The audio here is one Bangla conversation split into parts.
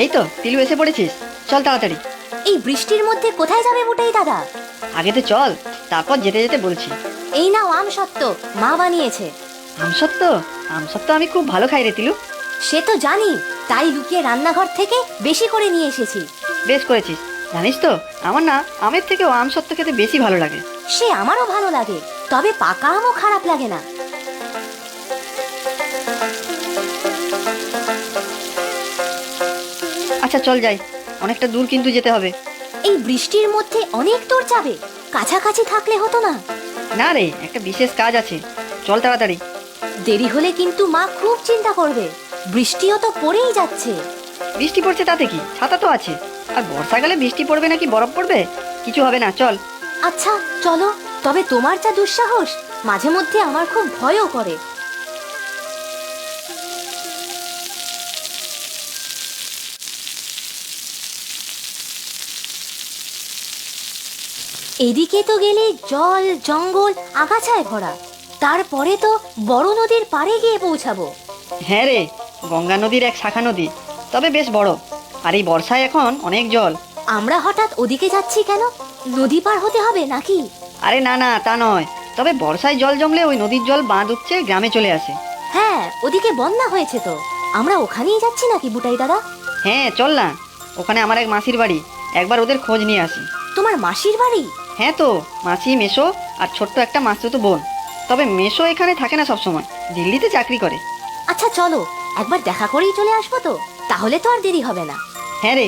এই তো তিলু এসে পড়েছিস, চল তাড়াতাড়ি। এই বৃষ্টির মধ্যে কোথায় যাবে বুটাই দাদা? আগে তো চল, তারপর যেতে যেতে বলছি। এই নাও আম সত্ত্ব, মা বানিয়েছে। আমসত্ত্ব? আমসত্ত্ব আমি খুব ভালো খাই রে তিলু। সে তো জানি, তাই লুকিয়ে রান্নাঘর থেকে বেশি করে নিয়ে এসেছি। বেশ করেছিস। জানিস তো আমার না আমের থেকেও আমসত্ত্ব খেতে বেশি ভালো লাগে। সে আমারও ভালো লাগে, তবে পাকা আমও খারাপ লাগে না। আচ্ছা চল যাই, অনেকটা দূর কিন্তু যেতে হবে। এই বৃষ্টির মধ্যে অনেক দূর যাবে? কাছাকাছি থাকলে হতো না? না রে, একটা বিশেষ কাজ আছে, চল তাড়াতাড়ি। দেরি হলে কিন্তু মা খুব চিন্তা করবে। বৃষ্টিও তো পড়েই যাচ্ছে। বৃষ্টি পড়ছে তাতে কি, ছাতা তো আছে। আর বর্ষাকালে বৃষ্টি পড়বে নাকি বরফ পড়বে, কিছু হবে না, চল। আচ্ছা চলো, তবে তোমার যা দুঃসাহস, মাঝে মধ্যে আমার খুব ভয়ও করে। এদিকে তো গেলে জল জঙ্গল আগাছায় ভরা, তারপরে তো বড় নদীর পাড়ে গিয়ে পৌঁছাবো। হ্যাঁ রে, গঙ্গা নদীর এক শাখা নদী, তবে বেশ বড়। আর এই বর্ষায় এখন অনেক জল। আমরা হঠাৎ ওদিকে যাচ্ছি কেন? নদী পার হতে হবে নাকি? আরে না না, তা নয়, তবে বর্ষায় জল জমলে ওই নদীর জল বাঁধ উপচে গ্রামে চলে আসে। হ্যাঁ, ওদিকে বন্যা হয়েছে তো। আমরা ওখানেই যাচ্ছি নাকি বুটাই দাদা? হ্যাঁ চল না, ওখানে আমার এক মাসির বাড়ি, একবার ওদের খোঁজ নিয়ে আসি। তোমার মাসির বাড়ি? হ্যাঁ তো, মাসি, মেসো আর ছোট্ট একটা মাসতুতো বোন। তবে মেসো এখানে থাকে না সবসময়, দিল্লিতে চাকরি করে। আচ্ছা চলো, একবার দেখা করেই চলে আসবো তো, তাহলে তো আর দেরি হবে না। হ্যাঁ রে,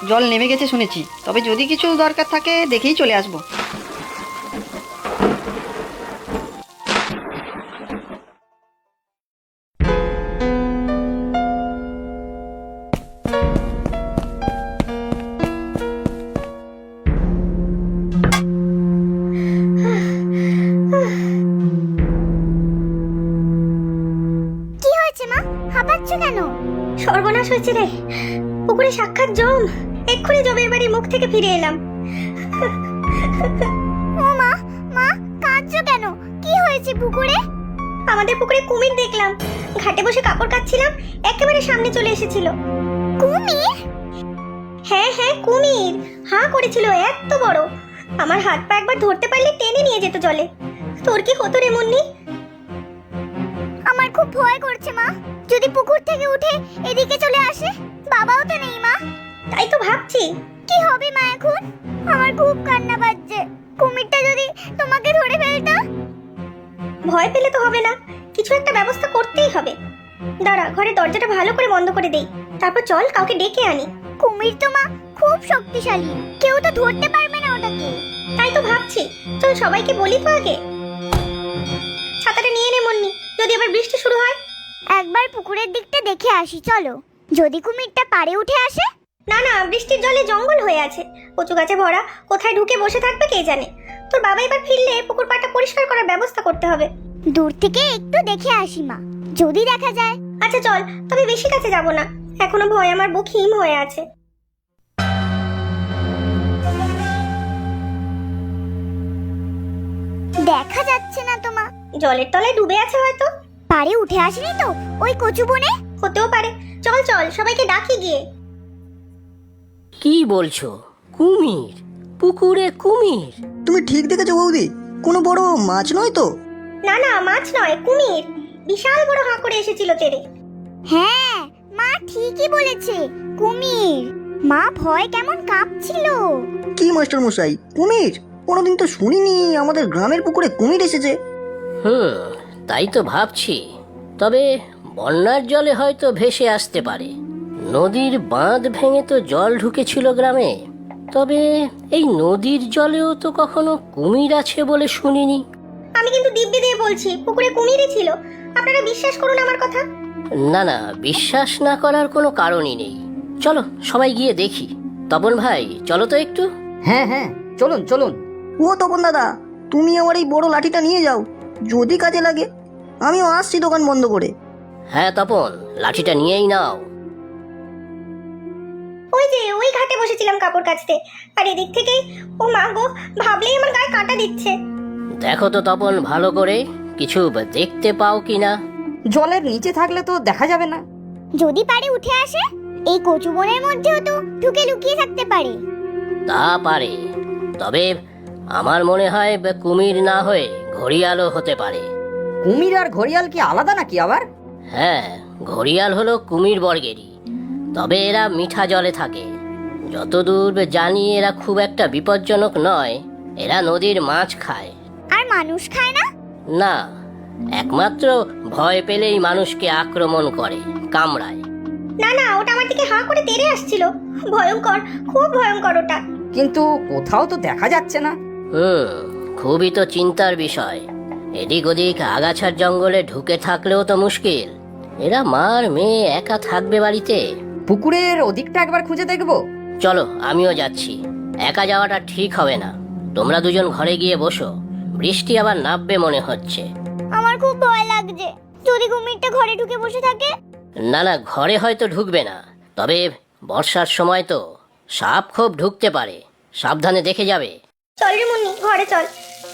জল নেমে গেছে শুনেছি, তবে যদি কিছু দরকার থাকে দেখেই চলে আসবো। কি হয়েছে মা, হাঁপাচ্ছ কেন? সর্বনাশ হয়েছে রে, পুকুরে সাক্ষাৎ জম। এক্ষুনি জমের বাড়ি মুখ থেকে ফিরে এলাম। ও মা, মা কাঁদছো কেন? কি হয়েছে পুকুরে? আমাদের পুকুরে কুমির দেখলাম, ঘাটে বসে কাপড় কাচ্ছিলাম, একেবারে সামনে চলে এসেছিল। কুমির? হ্যাঁ হ্যাঁ কুমির, হাঁ করেছিল এত বড়। আমার হাত পা একবার ধরতে পারলে টেনে নিয়ে যেত জলে। তোর কি হতো রে মুন্নি? আমার খুব ভয় করছে মা, যদি পুকুর থেকে উঠে এদিকে চলে আসে। বাবাও তো নেই মা। তাই তো ভাবছি কি হবে মা এখন। আমার খুব কান্না পাচ্ছে, কুমিরটা যদি তোমাকে ধরে ফেলতো। ভয় পেলে তো হবে না, কিছু একটা ব্যবস্থা করতেই হবে। দাঁড়া, ঘরের দরজাটা ভালো করে বন্ধ করে দেই, তারপর চল কাউকে ডেকে আনি। কুমির তো মা খুব শক্তিশালী, কেউ তো ধরতে পারবে না ওটাকে। তাই তো ভাবছি, চল সবাইকে বলি তো আগে। ছাতাটা নিয়ে নে মুন্নি, যদি আবার বৃষ্টি শুরু হয়। একবার পুকুরের দিকটা দেখে আসি চলো, যদি কুমিরটা পাড়ে উঠে আসে। না না, বৃষ্টির জলে জঙ্গল হয়ে আছে, কচু গাছে ভরা, কোথায় ঢুকে বসে থাকবে কে জানে। তোর বাবা এবার ফিরলে পুকুর পাড়টা পরিষ্কার করার ব্যবস্থা করতে হবে। দূর থেকে একটু দেখে আসি মা, যদি দেখা যায়। আচ্ছা চল, তবে বেশি কাছে যাব না, এখনো ভয় আমার বুক হিম হয়ে আছে। দেখা যাচ্ছে না তো মা, জলের তলায় ডুবে আছে হয়তো। পাড়ে উঠে আসেনি তো ওই কচু বনে? হতেও পারে, চল চল সবাইকে ডাকি গিয়ে। কি বলছো? কুমির? পুকুরে কুমির? তুমি ঠিক দেখেছো বৌদি, কোনো বড় মাছ নয় তো? না না, মাছ নয়, কুমির, বিশাল বড় হাঁ করে এসেছিল তেরে। হ্যাঁ মা ঠিকই বলেছে, কুমির। মা ভয় কেমন কাঁপছিল। কি মাস্টার মশাই, কুমির? কোনোদিন তো শুনিনি আমাদের গ্রামের পুকুরে কুমির এসেছে। তাই তো ভাবছি, তবে বন্যার জলে হয়তো ভেসে আসতে পারে। নদীর বাঁধ ভেঙে তো জল ঢুকেছিল গ্রামে, তবে এই নদীর জলেও তো কখনো কুমির আছে বলে শুনিনি। আমি কিন্তু দিব্যি দিয়ে বলছি পুকুরে কুমিরই ছিল, আপনারা বিশ্বাস করুন আমার কথা। না না, বিশ্বাস না করার কোনো কারণই নেই। চলো সবাই গিয়ে দেখি। তপন ভাই চলো তো একটু। হ্যাঁ হ্যাঁ, চলুন চলুন। ও তপন দাদা, তুমি আমার এই বড় লাঠিটা নিয়ে যাও, যদি কাজে লাগে। আমিও আসছি দোকান বন্ধ করে। হ্যাঁ তপন, লাঠিটা নিয়েই নাও। ওই যে ওই ঘাটে বসেছিলাম কাপড় কাচতে, আর এদিক থেকেই, ও মা গো, ভাবলেই আমার গায়ে কাঁটা দিচ্ছে। দেখো তো তপন ভালো করে, কিছু দেখতে পাও কিনা। জলের নিচে থাকলে তো দেখা যাবে না। যদি পারে উঠে আসে। এই কচু বনের মধ্যেও তো ঢুকে লুকিয়ে থাকতে পারে। তা পারে, তবে আমার মনে হয় কুমির না হয়ে ঘড়িয়ালও হতে পারে। কুমির আর ঘড়িয়াল কি আলাদা নাকি আবার? হ্যাঁ, ঘড়িয়াল হলো কুমির বর্গেরই, তবে এরা মিঠা জলে থাকে। যতদূর জানি এরা খুব একটা বিপজ্জনক নয়। এরা নদীর মাছ খায়। আর মানুষ খায় না? না, একমাত্র ভয় পেলেই মানুষকে আক্রমণ করে, কামড়ায়। না না, ওটা আমার দিকে হাঁ করে তেড়ে আসছিল। ভয়ঙ্কর, খুব ভয়ঙ্কর ওটা। কিন্তু কোথাও তো দেখা যাচ্ছে না। খুবই তো চিন্তার বিষয়। এদিক ওদিক আগাছার জঙ্গলে ঢুকে থাকলেও তো মুশকিল। এরা মার মেয়ে একা থাকবে বাড়িতে। পুকুরের ওদিকটা একবার খুঁজে দেখবো। চলো, আমিও যাচ্ছি। একা যাওয়াটা ঠিক হবে না। তোমরা দুজন ঘরে গিয়ে বসো, বৃষ্টি আবার নামবে মনে হচ্ছে। আমার খুব ভয় লাগছে, যদি কুমিরটা ঘরে ঢুকে বসে থাকে। না না, ঘরে হয়তো ঢুকবে না, তবে বর্ষার সময় তো সাপ খুব ঢুকতে পারে। সাবধানে দেখে যাবে। চল রে মুন্নি, ঘরে চল।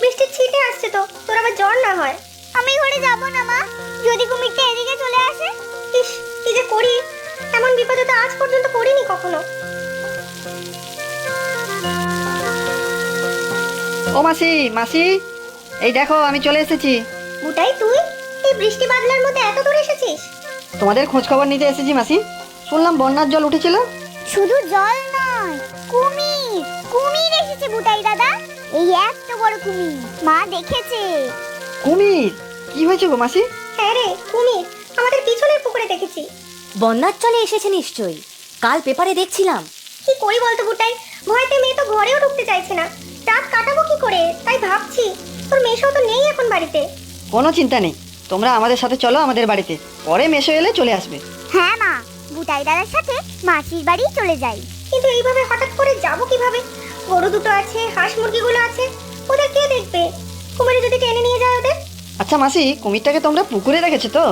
বৃষ্টির ছিটে আসছে তো, তোর আবার জ্বর না হয়। আমি ঘরে যাব না মা, যদি কুমিরটা এদিকে চলে আসে। ইস, কি যে করি, এমন বিপদে তো আজ পর্যন্ত পড়িনি কখনো। ও মাসি, মাসি, এই দেখো আমি চলে এসেছি। বুটাই, তুই এই বৃষ্টি বাদলার মধ্যে এত দূর এসেছিস? তোমাদের খোঁজ খবর নিতে এসেছি মাসি। শুনলাম বন্যার জল উঠেছিল। শুধু জল নয়, কুমির, কুমির এসেছে বুটাই দাদা। এই এত বড় কুমির, মা দেখেছে। কুমির? কি হয়েছে গো মাসি? হ্যাঁ রে, কুমির আমাদের পিছনের পুকুরে দেখেছি। বন্যার চলে এসেছে নিশ্চয়ই, কাল পেপারে দেখছিলাম। কি করি বলতো বুটাই, ভয়তে মেয়ে তো ঘরেও ঢুকতে চাইছে না। রাত কাটাবো কি করে, তাই ভাবছি। তোর মেশো তো নেই এখন বাড়িতে। কোনো চিন্তা নেই, তোমরা আমাদের সাথে চলো আমাদের বাড়িতে, পরে মেশো এলে চলে আসবে। হ্যাঁ মা, বুটাই দাদার সাথে মাসির বাড়ি চলে যাই। কিন্তু এইভাবে হঠাৎ করে যাব কিভাবে? গরু দুটো আছে, হাঁস মুরগিগুলো আছে, ওদের কে দেখবে? কুমিরে যদি টেনে নিয়ে যায় ওদের। আচ্ছা মাসি, কুমিরটাকে তোমরা পুকুরে রেখেছো তো?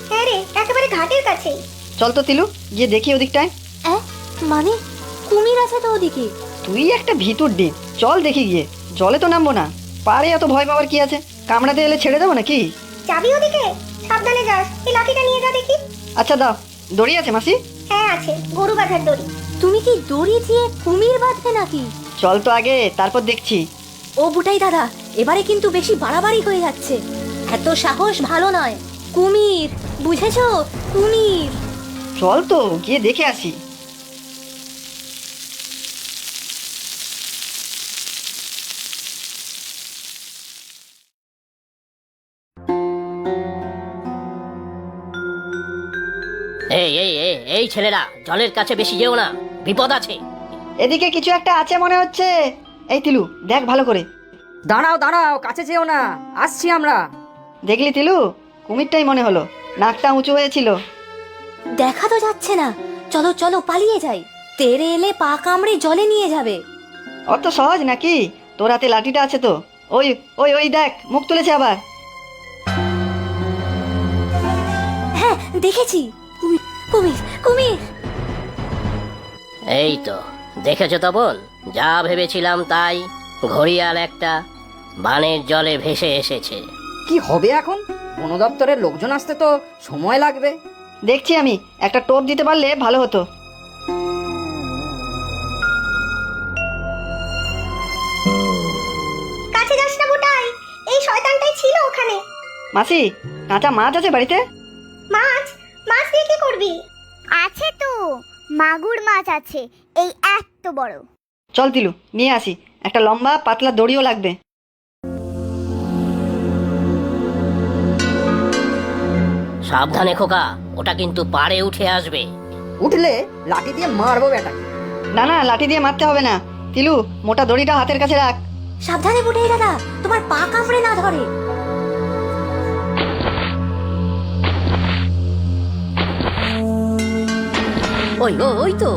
হ্যাঁ রে, একেবারে ঘাটের কাছেই। চল তো তিলু, গিয়ে দেখি ওদিকটায়। মানে কুমির আছে তো ওদিকে? তুই একটা ভিতুর ডিম, চল দেখি গিয়ে। জলে তো নামবো না, পারে এত ভয় পাওয়ার কি আছে? কামড়াতে এলে ছেড়ে দেবো নাকি? যাবি ওদিকে? সাবধানে যাস, এই লাঠিটা নিয়ে যা দেখি। আচ্ছা দাও, দড়ি আছে মাসি? হ্যাঁ আছে, গরু বাঁধার দড়ি। তুমি কি দড়ি দিয়ে কুমির বাঁধবে নাকি? চল তো আগে, তারপর দেখছি। ও বুটাই দাদা, এবারে কিন্তু বেশি বাড়াবাড়ি হয়ে যাচ্ছে। এত সাহস ভালো নয়। কুমির, বুঝেছো? কুমির। চল তো গিয়ে দেখে আসি। এই এই এই এই ছেলেরা, জলের কাছে বেশি যেও না, বিপদ আছে। এদিকে কিছু একটা আছে মনে হচ্ছে। এই তিলু, দেখ ভালো করে। দাঁড়াও দাঁড়াও, কাছে যেও না, আসছি আমরা। দেখলি তিলু, কুমিরটাই মনে হলো, নাকটা উঁচু হয়েছিল। দেখা তো যাচ্ছে না, চলো চলো পালিয়ে যাই। তেরে এলে পা কামড়ে জলে নিয়ে যাবে। অত সহজ নাকি? তোর হাতে লাঠিটা আছে তো। ওই ওই ওই দেখ, মুখ তুলেছে আবার। হ্যাঁ দেখেছি, কুমির কুমির কুমির। এই তো দেখেছো তপন, যা ভেবেছিলাম তাই। ঘড়িয়াল একটা বানের জলে ভেসে এসেছে। কি হবে এখন? বন দপ্তরের লোকজন আসতে তো সময় লাগবে। দেখছি আমি, একটা টোপ দিতে পারলে ভালো হতো। কাছে যাস না বুটাই, এই শয়তানটাই ছিল ওখানে। মাসি, কাঁচা মাছ আছে বাড়িতে? মাছ? মাছ দিয়ে কি করবি? আছে তো, মাগুর মাছ আছে, এই এত বড়। চল তিলু, নিয়ে আসি। একটা লম্বা পাতলা দড়িও লাগবে। সাবধানে খোকা, ওটা কিন্তু পাড়ে উঠে আসবে। উঠলে লাঠি দিয়ে মারবো বেটাকে। না না, লাঠি দিয়ে মারতে হবে না। তিলু, মোটা দড়িটা হাতের কাছে রাখ। সাবধানে বুটাই দাদা, তোমার পা কামড়ে না ধরে। ওই ওই তো।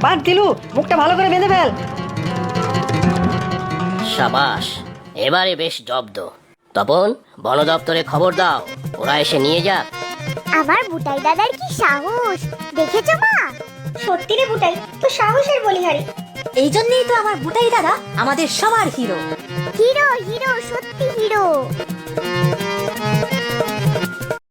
বাঁধ তিলু, মুখটা ভালো করে বেঁধে ফেল। সাবাস, এবারে বেশ জব্দ। তপন, বন দপ্তরে খবর দাও, ওরা এসে নিয়ে যাক। আমার বুটাই দাদার কি সাহস, দেখেছো মা? সত্যি রে বুটাই, তো সাহসের বলিহারি। এই জন্যই তো আমার বুটাই দাদা আমাদের সবার হিরো। হিরো হিরো, সত্যি হিরো।